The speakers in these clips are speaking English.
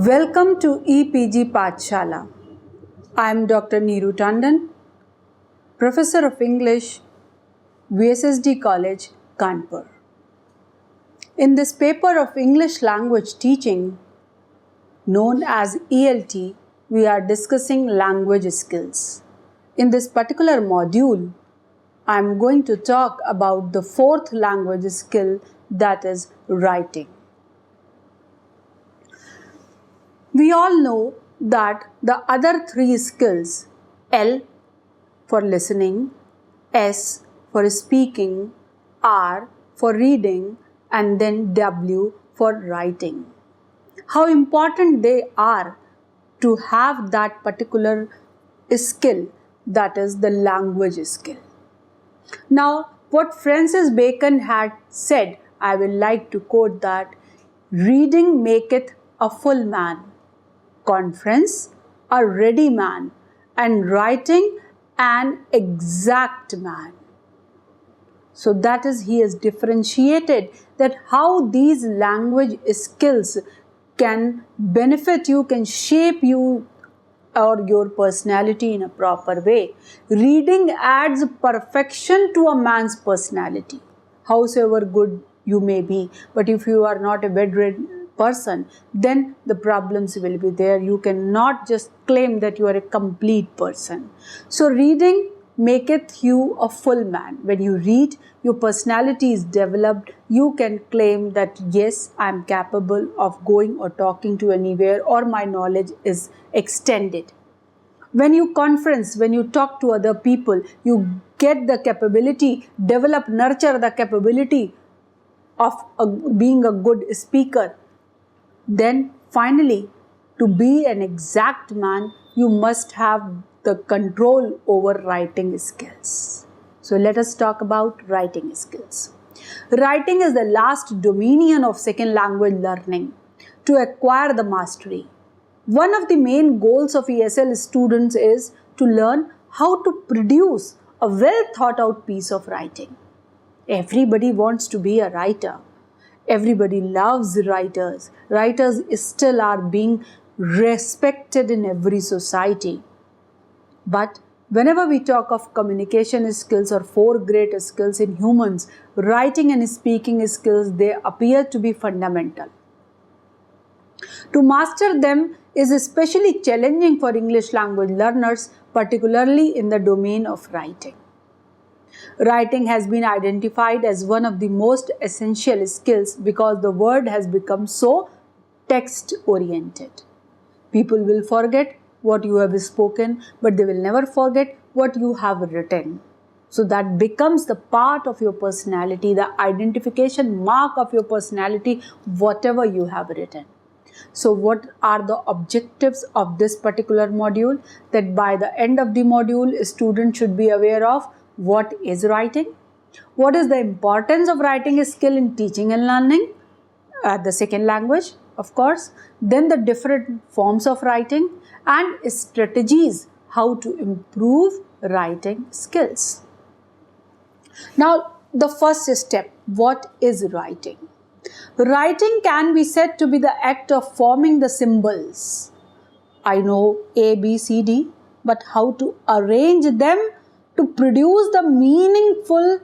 Welcome to EPG Pathshala. I am Dr. Neeru Tandon, Professor of English, VSSD College, Kanpur. In this paper of English language teaching, known as ELT, we are discussing language skills. In this particular module, I am going to talk about the fourth language skill, that is writing. We all know that the other three skills, L for listening, S for speaking, R for reading, and then W for writing. How important they are to have that particular skill, that is the language skill. Now, what Francis Bacon had said, I will like to quote that, reading maketh a full man, conference a ready man, and writing an exact man. So that is, he has differentiated that how these language skills can benefit you, can shape you or your personality in a proper way. Reading adds perfection to a man's personality, howsoever good you may be. But if you are not a bedridden person, then the problems will be there. You cannot just claim that you are a complete person. So reading maketh you a full man. When you read, your personality is developed. You can claim that yes, I am capable of going or talking to anywhere, or my knowledge is extended. When you conference, when you talk to other people, you get the capability, develop, nurture the capability of being a good speaker. Then finally, to be an exact man, you must have the control over writing skills. So let us talk about writing skills. Writing is the last dominion of second language learning to acquire the mastery. One of the main goals of ESL students is to learn how to produce a well thought out piece of writing. Everybody wants to be a writer. Everybody loves writers. Writers still are being respected in every society. But whenever we talk of communication skills or four great skills in humans, writing and speaking skills, they appear to be fundamental. To master them is especially challenging for English language learners, particularly in the domain of writing. Writing has been identified as one of the most essential skills because the world has become so text-oriented. People will forget what you have spoken, but they will never forget what you have written. So that becomes the part of your personality, the identification mark of your personality, whatever you have written. So what are the objectives of this particular module? That by the end of the module, a student should be aware of what is writing, what is the importance of writing a skill in teaching and learning, the second language, of course, then the different forms of writing and strategies how to improve writing skills. Now, the first step, what is writing? Writing can be said to be the act of forming the symbols. I know A, B, C, D, but how to arrange them to produce the meaningful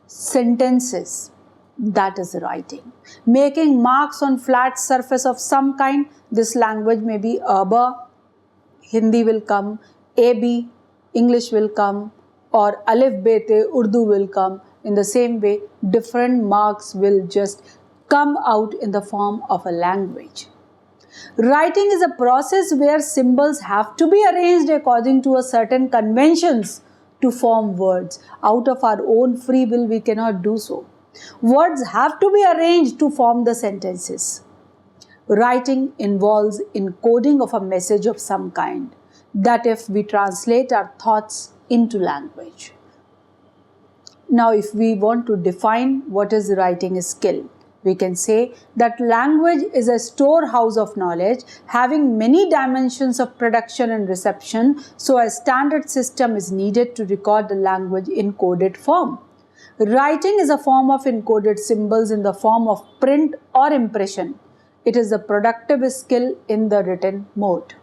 sentences, that is writing. Making marks on flat surface of some kind, this language may be Aba, Hindi will come, AB, English will come, or Alif Bete, Urdu will come. In the same way, different marks will just come out in the form of a language. Writing is a process where symbols have to be arranged according to a certain conventions to form words. Out of our own free will, we cannot do so. Words have to be arranged to form the sentences. Writing involves encoding of a message of some kind, that if we translate our thoughts into language. Now, if we want to define what is writing skill, we can say that language is a storehouse of knowledge having many dimensions of production and reception, so a standard system is needed to record the language in coded form. Writing is a form of encoded symbols in the form of print or impression. It is a productive skill in the written mode.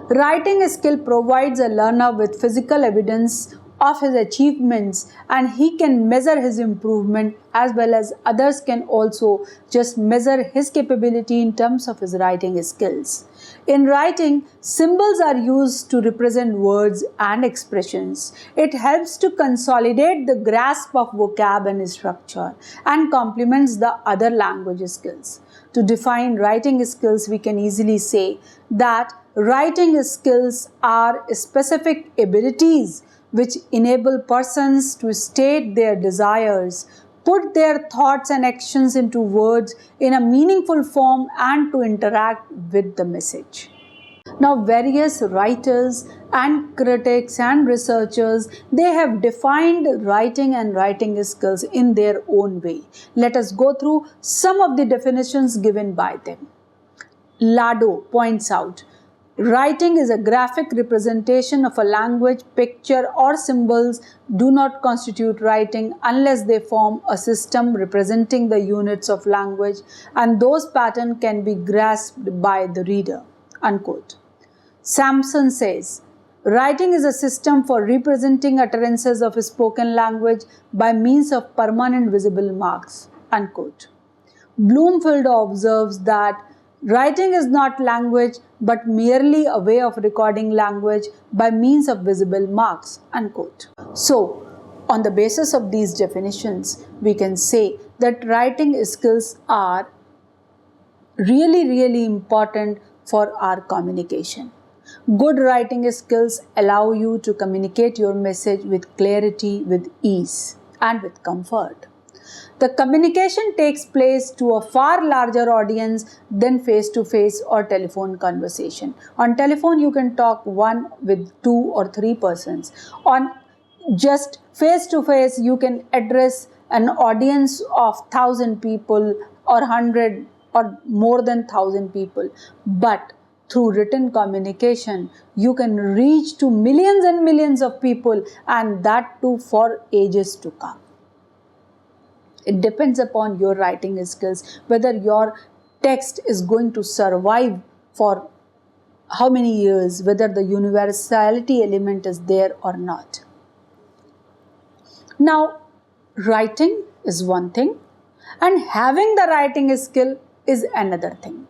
Writing skill provides a learner with physical evidence of his achievements, and he can measure his improvement, as well as others can also just measure his capability in terms of his writing skills. In writing, symbols are used to represent words and expressions. It helps to consolidate the grasp of vocab and structure and complements the other language skills. To define writing skills, we can easily say that writing skills are specific abilities which enable persons to state their desires, put their thoughts and actions into words in a meaningful form, and to interact with the message. Now, various writers and critics and researchers, they have defined writing and writing skills in their own way. Let us go through some of the definitions given by them. Lado points out, writing is a graphic representation of a language, picture or symbols do not constitute writing unless they form a system representing the units of language, and those patterns can be grasped by the reader. Unquote. Sampson says, writing is a system for representing utterances of a spoken language by means of permanent visible marks. Unquote. Bloomfield observes that writing is not language but merely a way of recording language by means of visible marks. Unquote. So, on the basis of these definitions, we can say that writing skills are really important for our communication. Good writing skills allow you to communicate your message with clarity, with ease, and with comfort. The communication takes place to a far larger audience than face-to-face or telephone conversation. On telephone, you can talk one with 2 or 3 persons. On just face-to-face, you can address an audience of 1,000 people or 100 or more than 1,000 people. But through written communication, you can reach to millions and millions of people, and that too for ages to come. It depends upon your writing skills, whether your text is going to survive for how many years, whether the universality element is there or not. Now, writing is one thing, and having the writing skill is another thing.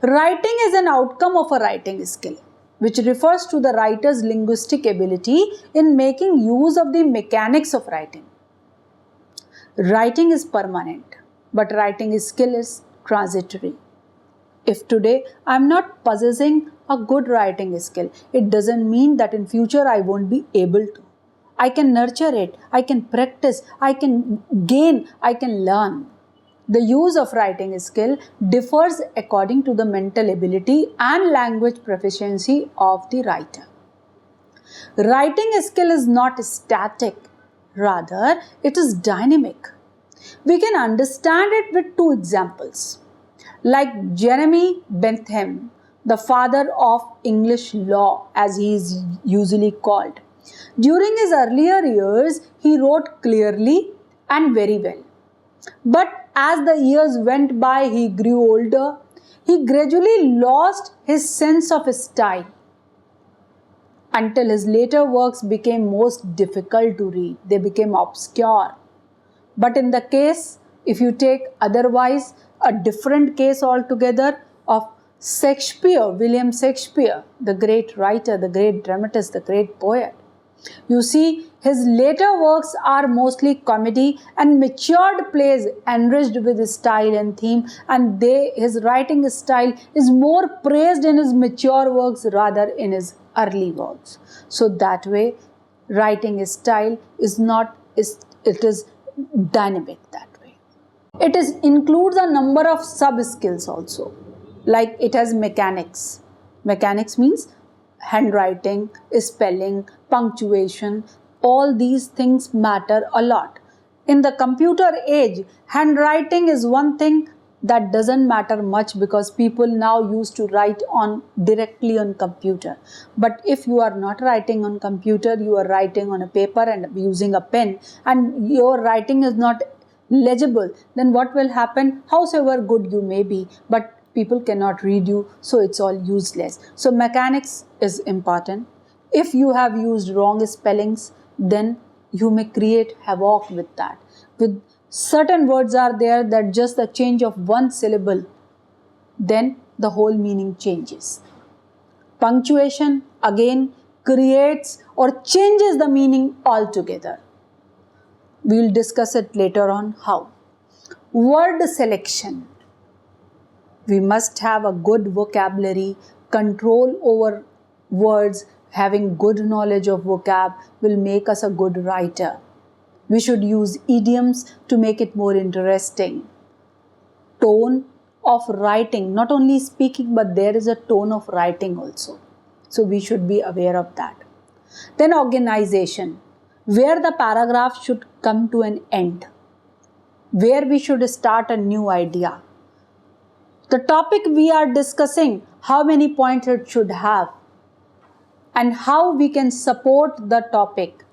Writing is an outcome of a writing skill, which refers to the writer's linguistic ability in making use of the mechanics of writing. Writing is permanent, but writing skill is transitory. If today I am not possessing a good writing skill, it doesn't mean that in future I won't be able to. I can nurture it, I can practice, I can gain, I can learn. The use of writing skill differs according to the mental ability and language proficiency of the writer. Writing skill is not static, rather it is dynamic. We can understand it with 2 examples. Like Jeremy Bentham, the father of English law as he is usually called. During his earlier years, he wrote clearly and very well. But as the years went by, he grew older. He gradually lost his sense of style until his later works became most difficult to read. They became obscure. But in the case, if you take otherwise a different case altogether of Shakespeare, William Shakespeare, the great writer, the great dramatist, the great poet, you see, his later works are mostly comedy and matured plays enriched with style and theme, and his writing style is more praised in his mature works rather in his early works. So that way, writing style is it is dynamic that way. It includes a number of sub-skills also, like it has mechanics. Mechanics means handwriting, spelling, punctuation, all these things matter a lot. In the computer age, handwriting is one thing that doesn't matter much because people now used to write directly on computer. But if you are not writing on computer, you are writing on a paper and using a pen, and your writing is not legible, then what will happen? Howsoever good you may be, but people cannot read you, so it's all useless. So mechanics is important. If you have used wrong spellings, then you may create havoc with that. With certain words are there that just the change of one syllable, then the whole meaning changes. Punctuation again creates or changes the meaning altogether. We will discuss it later on how. Word selection. We must have a good vocabulary, control over words, having good knowledge of vocab will make us a good writer. We should use idioms to make it more interesting. Tone of writing, not only speaking, but there is a tone of writing also. So we should be aware of that. Then organization, where the paragraph should come to an end, where we should start a new idea. The topic we are discussing, how many points it should have, and how we can support the topic,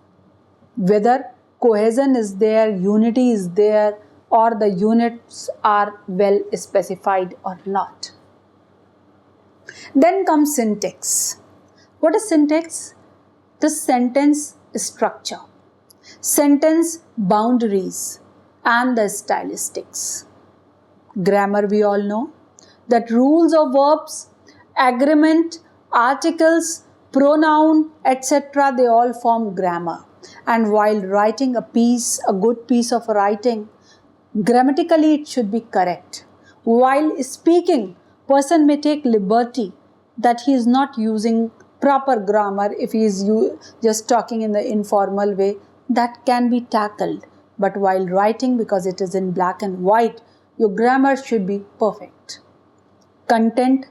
whether cohesion is there, unity is there, or the units are well specified or not. Then comes syntax. What is syntax? The sentence structure, sentence boundaries, and the stylistics. Grammar we all know that rules of verbs, agreement, articles, pronoun, etc. they all form grammar. And while writing a good piece of writing, grammatically it should be correct. While speaking, person may take liberty that he is not using proper grammar. If he is just talking in the informal way, that can be tackled. But while writing, because it is in black and white, your grammar should be perfect. Content,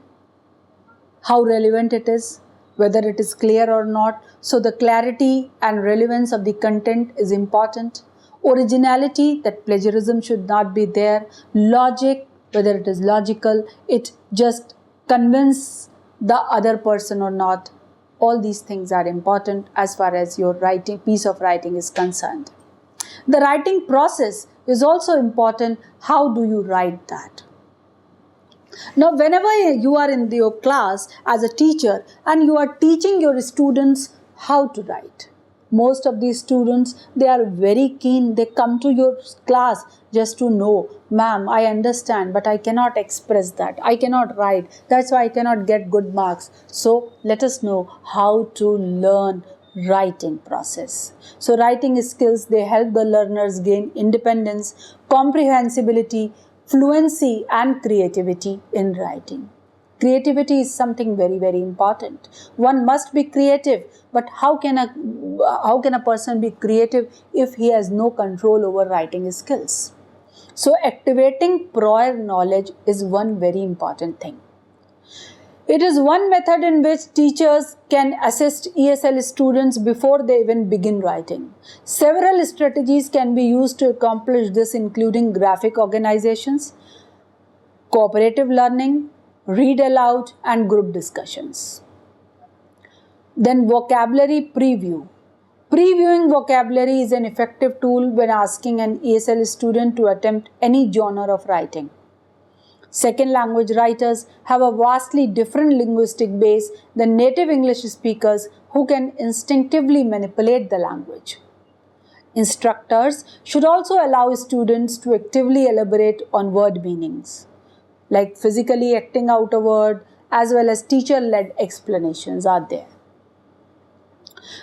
how relevant it is, whether it is clear or not. So the clarity and relevance of the content is important. Originality, that plagiarism should not be there. Logic, whether it is logical, it just convinces the other person or not. All these things are important as far as your piece of writing is concerned. The writing process is also important. How do you write that? Now, whenever you are in your class as a teacher and you are teaching your students how to write, most of these students, they are very keen. They come to your class just to know, ma'am, I understand, but I cannot express that. I cannot write. That's why I cannot get good marks. So let us know how to learn writing process. So writing skills, they help the learners gain independence, comprehensibility, fluency, and creativity in writing. Creativity is something very, very important. One must be creative, but how can a person be creative if he has no control over writing skills? So activating prior knowledge is one very important thing. It is one method in which teachers can assist ESL students before they even begin writing. Several strategies can be used to accomplish this, including graphic organizations, cooperative learning, read aloud, and group discussions. Then vocabulary preview. Previewing vocabulary is an effective tool when asking an ESL student to attempt any genre of writing. Second language writers have a vastly different linguistic base than native English speakers who can instinctively manipulate the language. Instructors should also allow students to actively elaborate on word meanings, like physically acting out a word, as well as teacher-led explanations are there.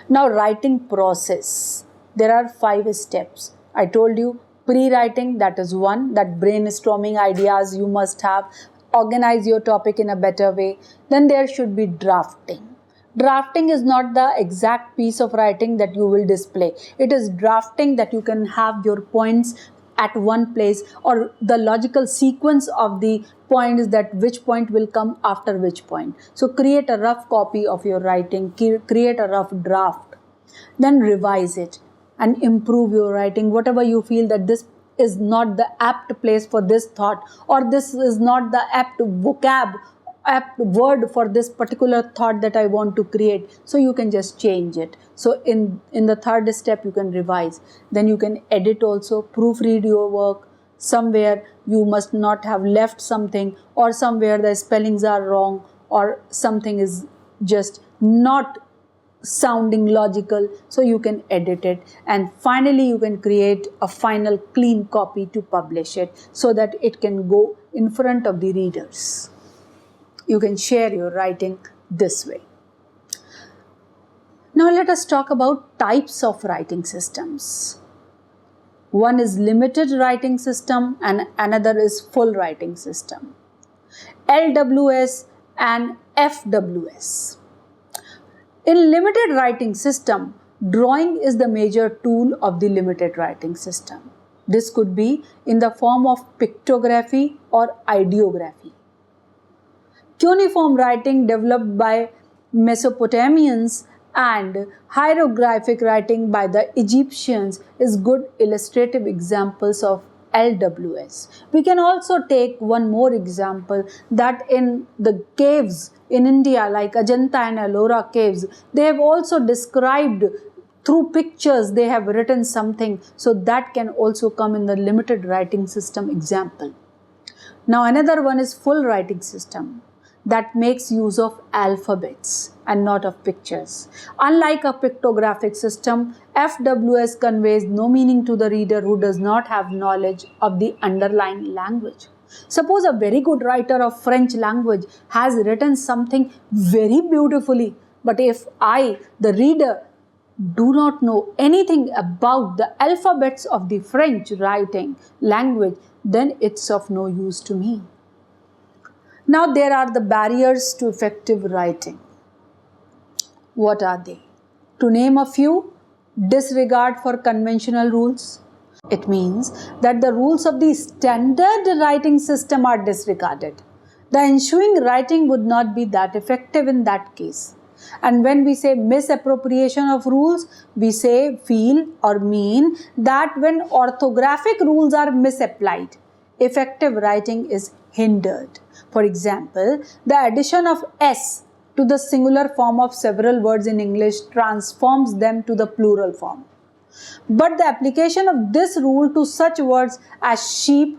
Now, writing process. There are 5 steps. I told you, pre-writing, that is one, that brainstorming ideas you must have, organize your topic in a better way. Then there should be drafting. Drafting is not the exact piece of writing that you will display. It is drafting that you can have your points at one place, or the logical sequence of the points, that which point will come after which point. So create a rough copy of your writing, create a rough draft, then revise it and improve your writing. Whatever you feel that this is not the apt place for this thought, or this is not the apt vocab apt word for this particular thought that I want to create. So you can just change it. So in the third step, you can revise. Then you can edit also, proofread your work. Somewhere you must not have left something, or somewhere the spellings are wrong, or something is just not sounding logical, so you can edit it, and finally you can create a final clean copy to publish it so that it can go in front of the readers. You can share your writing this way. Now let us talk about types of writing systems. One is limited writing system and another is full writing system. LWS and FWS. In limited writing system, drawing is the major tool of the limited writing system. This could be in the form of pictography or ideography. Cuneiform writing developed by Mesopotamians and hieroglyphic writing by the Egyptians is good illustrative examples of LWS. We can also take one more example, that in the caves in India like Ajanta and Ellora caves, they have also described through pictures, they have written something, so that can also come in the limited writing system example. Now another one is full writing system that makes use of alphabets and not of pictures. Unlike a pictographic system, FWS conveys no meaning to the reader who does not have knowledge of the underlying language. Suppose a very good writer of French language has written something very beautifully, but if I, the reader, do not know anything about the alphabets of the French writing language, then it's of no use to me. Now there are the barriers to effective writing. What are they? To name a few, disregard for conventional rules. It means that the rules of the standard writing system are disregarded. The ensuing writing would not be that effective in that case. And when we say misappropriation of rules, we say, feel or mean that when orthographic rules are misapplied, effective writing is hindered. For example, the addition of S to the singular form of several words in English transforms them to the plural form. But the application of this rule to such words as sheep,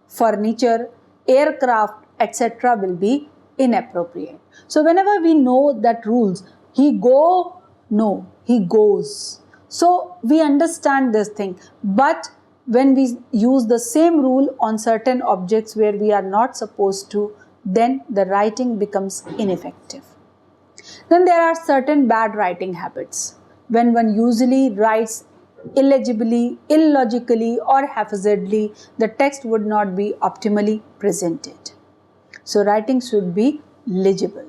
furniture, aircraft, etc. will be inappropriate. So whenever we know that rules, he go, no, he goes. So we understand this thing. But when we use the same rule on certain objects where we are not supposed to, then the writing becomes ineffective. Then there are certain bad writing habits. When one usually writes illegibly, illogically or haphazardly, the text would not be optimally presented. So writing should be legible.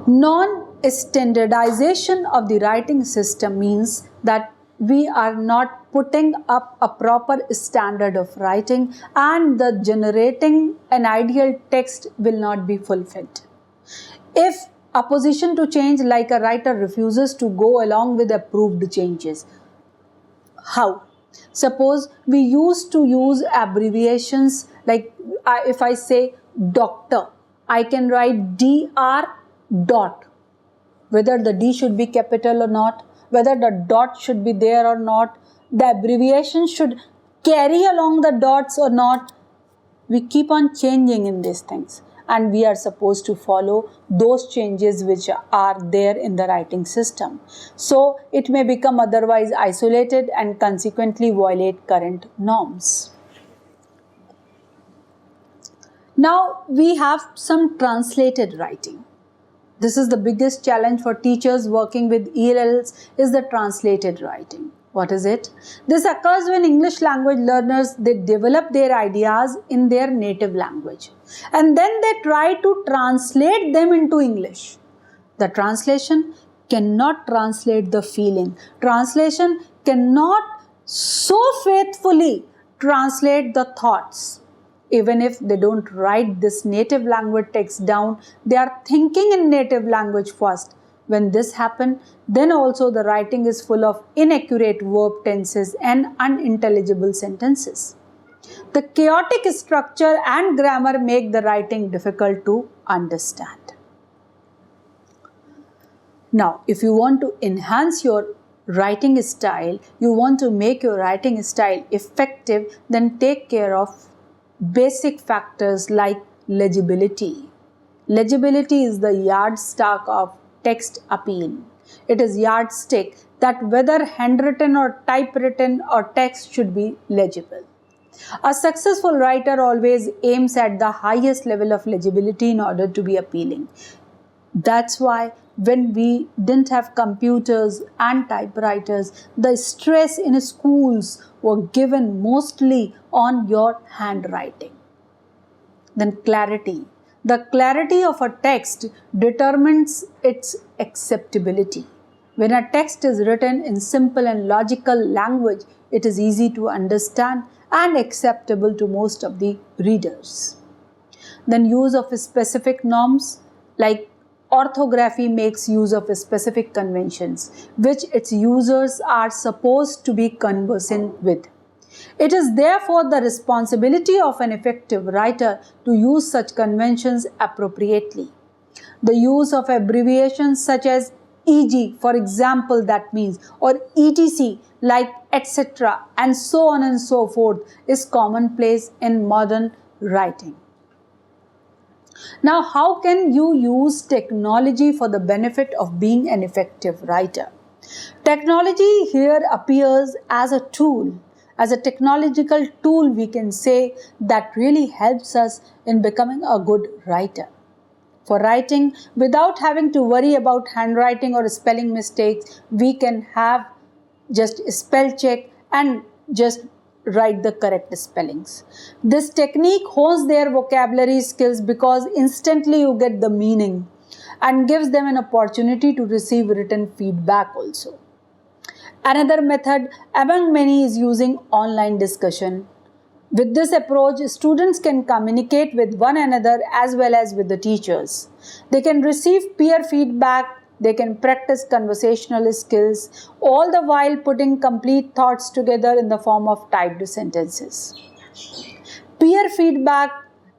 Non-standardization of the writing system means that we are not putting up a proper standard of writing and the generating an ideal text will not be fulfilled. If opposition to change, like a writer refuses to go along with approved changes. How? Suppose we used to use abbreviations, like if I say doctor, I can write DR dot, whether the D should be capital or not, whether the dot should be there or not, the abbreviation should carry along the dots or not. We keep on changing in these things, and we are supposed to follow those changes which are there in the writing system. So it may become otherwise isolated and consequently violate current norms. Now we have some translated writing. This is the biggest challenge for teachers working with ELLs, is the translated writing. What is it? This occurs when English language learners, they develop their ideas in their native language and then they try to translate them into English. The translation cannot translate the feeling. Translation cannot so faithfully translate the thoughts. Even if they don't write this native language text down, they are thinking in native language first. When this happens, then also the writing is full of inaccurate verb tenses and unintelligible sentences. The chaotic structure and grammar make the writing difficult to understand. Now, if you want to enhance your writing style, you want to make your writing style effective, then take care of basic factors like legibility. Legibility is the yardstick of text appeal. It is yardstick that whether handwritten or typewritten or text should be legible. A successful writer always aims at the highest level of legibility in order to be appealing. That's why when we didn't have computers and typewriters, the stress in schools were given mostly on your handwriting. Then clarity. The clarity of a text determines its acceptability. When a text is written in simple and logical language, it is easy to understand and acceptable to most of the readers. Then use of specific norms like orthography makes use of specific conventions which its users are supposed to be conversant with. It is therefore the responsibility of an effective writer to use such conventions appropriately. The use of abbreviations such as EG, for example, that means, or ETC, like etc., and so on and so forth, is commonplace in modern writing. Now, how can you use technology for the benefit of being an effective writer? Technology here appears as a tool, as a technological tool, we can say, that really helps us in becoming a good writer. For writing, without having to worry about handwriting or spelling mistakes, we can have just spell check and just write the correct spellings. This technique hones their vocabulary skills because instantly you get the meaning and gives them an opportunity to receive written feedback also. Another method among many is using online discussion. With this approach, students can communicate with one another as well as with the teachers. They can receive peer feedback, they can practice conversational skills, all the while putting complete thoughts together in the form of typed sentences. Peer feedback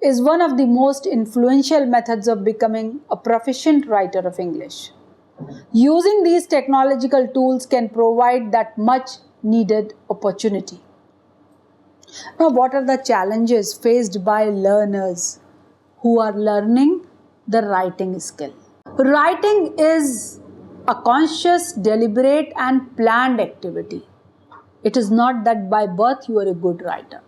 is one of the most influential methods of becoming a proficient writer of English. Using these technological tools can provide that much needed opportunity. Now, what are the challenges faced by learners who are learning the writing skill? Writing is a conscious, deliberate and planned activity. It is not that by birth you are a good writer.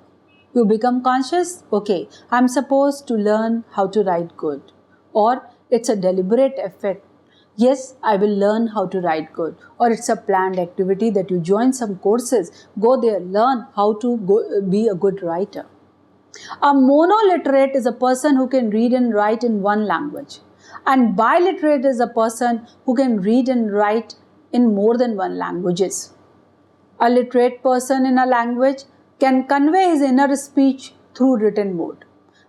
You become conscious, okay, I'm supposed to learn how to write good. Or it's a deliberate effort. Yes, I will learn how to write good. Or it's a planned activity that you join some courses, go there, learn how to be a good writer. A monoliterate is a person who can read and write in one language. And biliterate is a person who can read and write in more than one languages. A literate person in a language can convey his inner speech through written mode.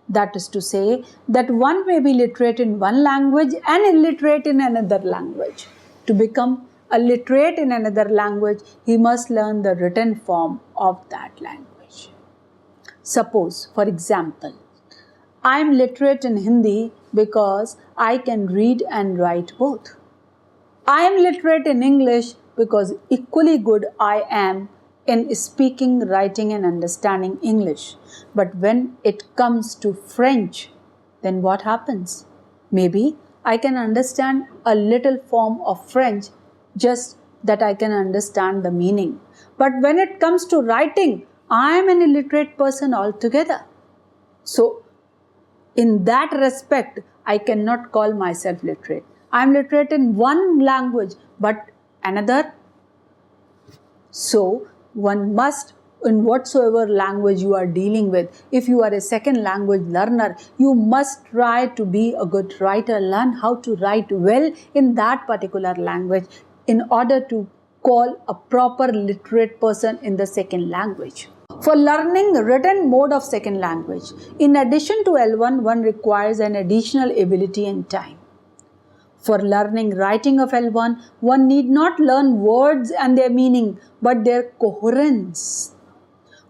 That is to say that one may be literate in one language and illiterate in another language. To become a literate in another language, he must learn the written form of that language. Suppose, for example, I am literate in Hindi because I can read and write both. I am literate in English because equally good I am in speaking, writing and understanding English. But when it comes to French, then what happens? Maybe I can understand a little form of French, just that I can understand the meaning. But when it comes to writing, I am an illiterate person altogether. So, in that respect, I cannot call myself literate. I am literate in one language, but another. So, one must, in whatsoever language you are dealing with, if you are a second language learner, you must try to be a good writer, learn how to write well in that particular language in order to call a proper literate person in the second language. For learning written mode of second language, in addition to L1, one requires an additional ability and time. For learning writing of L1, one need not learn words and their meaning, but their coherence.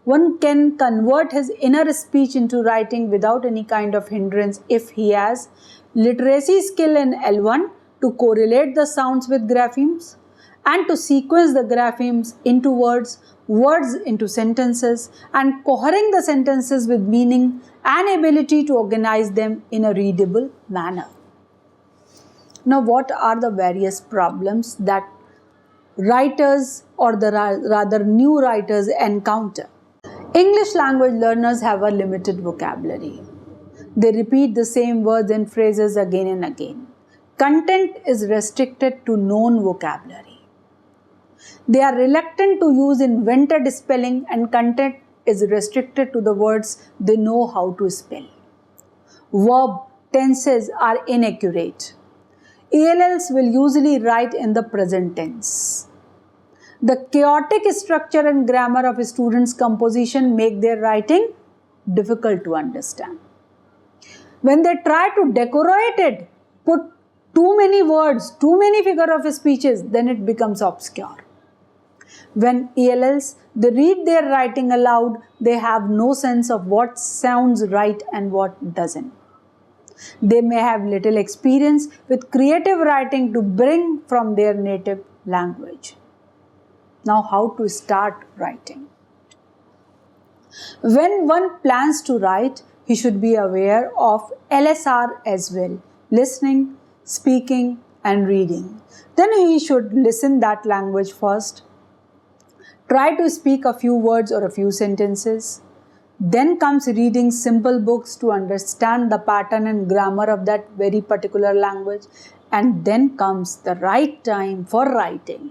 One can convert his inner speech into writing without any kind of hindrance if he has literacy skill in L1 to correlate the sounds with graphemes and to sequence the graphemes into words, words into sentences, and cohering the sentences with meaning and ability to organize them in a readable manner. Now, what are the various problems that writers or rather new writers encounter? English language learners have a limited vocabulary. They repeat the same words and phrases again and again. Content is restricted to known vocabulary. They are reluctant to use invented spelling, and content is restricted to the words they know how to spell. Verb tenses are inaccurate. ELLs will usually write in the present tense. The chaotic structure and grammar of a student's composition make their writing difficult to understand. When they try to decorate it, put too many words, too many figure of speeches, then it becomes obscure. When ELLs, they read their writing aloud, they have no sense of what sounds right and what doesn't. They may have little experience with creative writing to bring from their native language. Now, how to start writing? When one plans to write, he should be aware of LSR as well: listening, speaking, and reading. Then he should listen that language first. Try to speak a few words or a few sentences. Then comes reading simple books to understand the pattern and grammar of that very particular language. And then comes the right time for writing.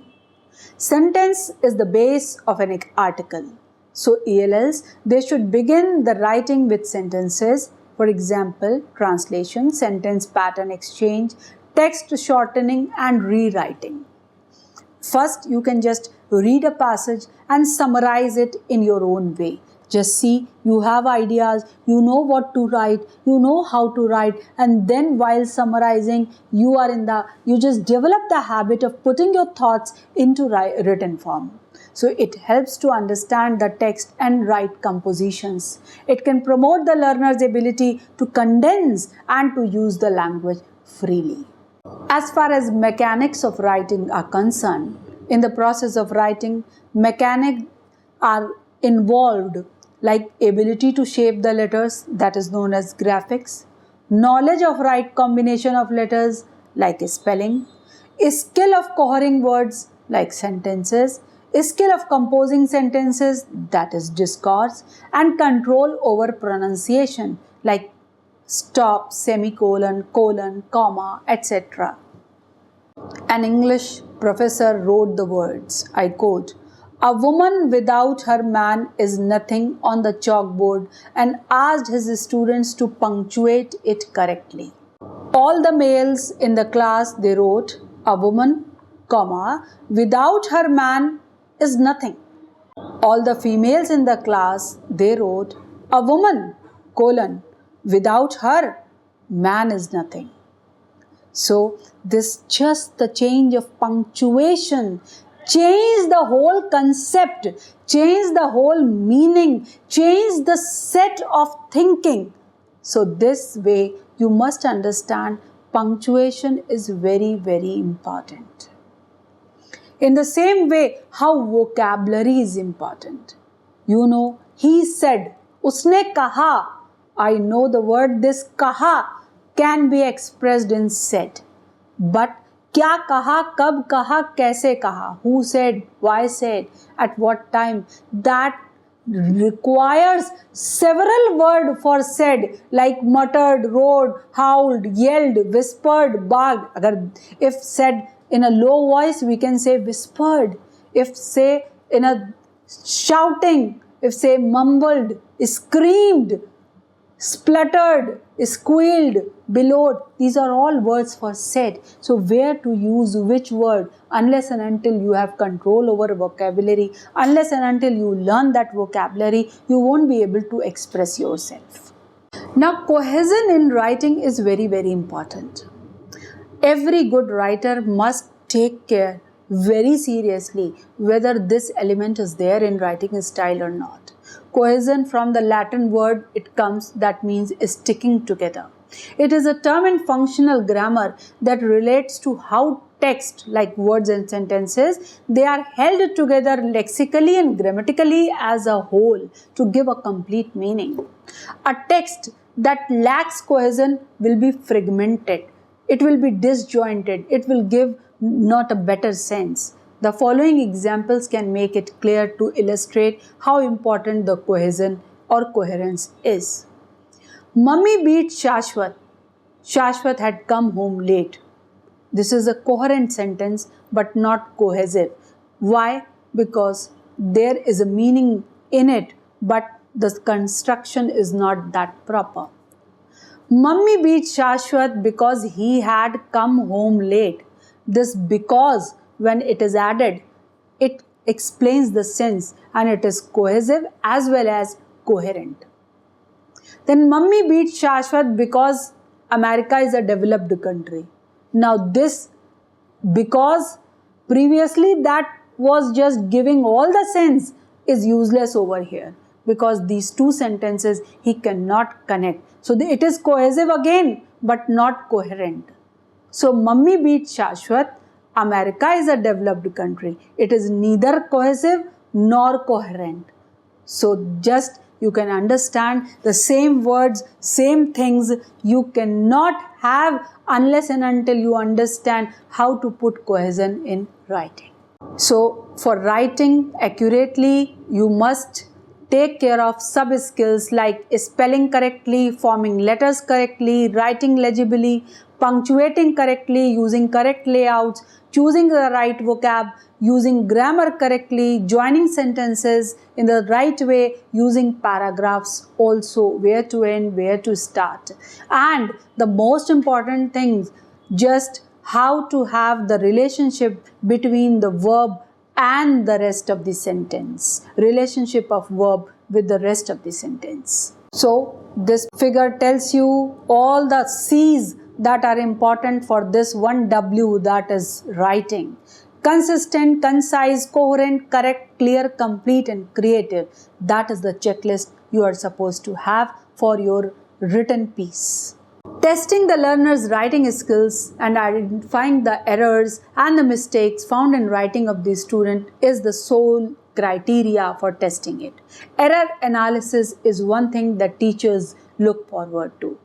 Sentence is the base of an article. So ELLs, they should begin the writing with sentences. For example, translation, sentence pattern exchange, text shortening, and rewriting. First, you can just read a passage and summarize it in your own way. Just see, you have ideas, you know what to write, you know how to write, and then while summarizing, you just develop the habit of putting your thoughts into written form. So it helps to understand the text and write compositions. It can promote the learner's ability to condense and to use the language freely. As far as mechanics of writing are concerned, in the process of writing, mechanics are involved, like ability to shape the letters, that is known as graphics, knowledge of right combination of letters, like spelling, skill of cohering words, like sentences, skill of composing sentences, that is discourse, and control over pronunciation, like stop, semicolon, colon, comma, etc. An English professor wrote the words, I quote, "A woman without her man is nothing" on the chalkboard, and asked his students to punctuate it correctly. All the males in the class, they wrote, "A woman, comma, without her man is nothing." All the females in the class, they wrote, "A woman, colon, without her man is nothing." So this just the change of punctuation changed the whole concept, changed the whole meaning, changed the set of thinking. So this way you must understand punctuation is very, very important. In the same way, how vocabulary is important. You know, he said, usne kaha. I know the word this kaha can be expressed in said. But kya kaha, kab kaha, kaise kaha, who said, why said, at what time, that requires several words for said, like muttered, roared, howled, yelled, whispered, barked. If said in a low voice, we can say whispered. If say in a shouting, if say mumbled, screamed, spluttered, squealed, bellowed, these are all words for said. So where to use which word, unless and until you have control over vocabulary, unless and until you learn that vocabulary, you won't be able to express yourself. Now, cohesion in writing is very, very important. Every good writer must take care very seriously whether this element is there in writing style or not. Cohesion from the Latin word it comes that means sticking together. It is a term in functional grammar that relates to how text like words and sentences, they are held together lexically and grammatically as a whole to give a complete meaning. A text that lacks cohesion will be fragmented. It will be disjointed. It will give not a better sense. The following examples can make it clear to illustrate how important the cohesion or coherence is. Mummy beat Shashwat. Shashwat had come home late. This is a coherent sentence but not cohesive. Why? Because there is a meaning in it but the construction is not that proper. Mummy beat Shashwat because he had come home late. This because when it is added, it explains the sense and it is cohesive as well as coherent. Then Mummy beat Shashwat because America is a developed country. Now this because previously that was just giving all the sense is useless over here because these two sentences he cannot connect. So it is cohesive again but not coherent. So Mummy beat Shashwat, America is a developed country. It is neither cohesive nor coherent. So just you can understand the same words, same things you cannot have unless and until you understand how to put cohesion in writing. So for writing accurately, you must take care of sub-skills like spelling correctly, forming letters correctly, writing legibly, punctuating correctly, using correct layouts, choosing the right vocab, using grammar correctly, joining sentences in the right way, using paragraphs also, where to end, where to start. And the most important thing, just how to have the relationship between the verb and the rest of the sentence. Relationship of verb with the rest of the sentence. So this figure tells you all the C's that are important for this one W, that is writing. Consistent, concise, coherent, correct, clear, complete and creative. That is the checklist you are supposed to have for your written piece. Testing the learner's writing skills and identifying the errors and the mistakes found in writing of the student is the sole criteria for testing it. Error analysis is one thing that teachers look forward to.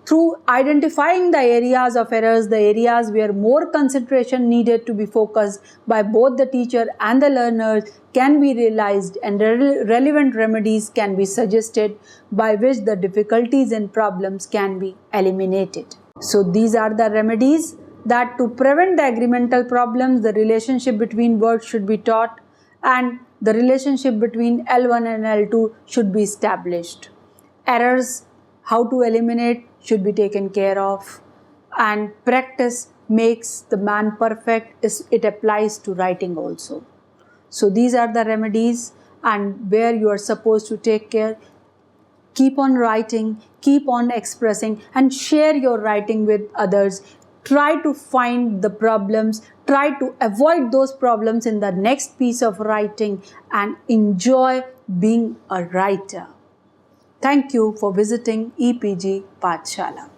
Through identifying the areas of errors, the areas where more concentration needed to be focused by both the teacher and the learners can be realized and relevant remedies can be suggested by which the difficulties and problems can be eliminated. So these are the remedies that to prevent the agreemental problems, the relationship between words should be taught and the relationship between L1 and L2 should be established. Errors, how to eliminate should be taken care of, and practice makes the man perfect. It applies to writing also. So these are the remedies and where you are supposed to take care. Keep on writing, keep on expressing and share your writing with others. Try to find the problems, try to avoid those problems in the next piece of writing and enjoy being a writer. Thank you for visiting EPG Pathshala.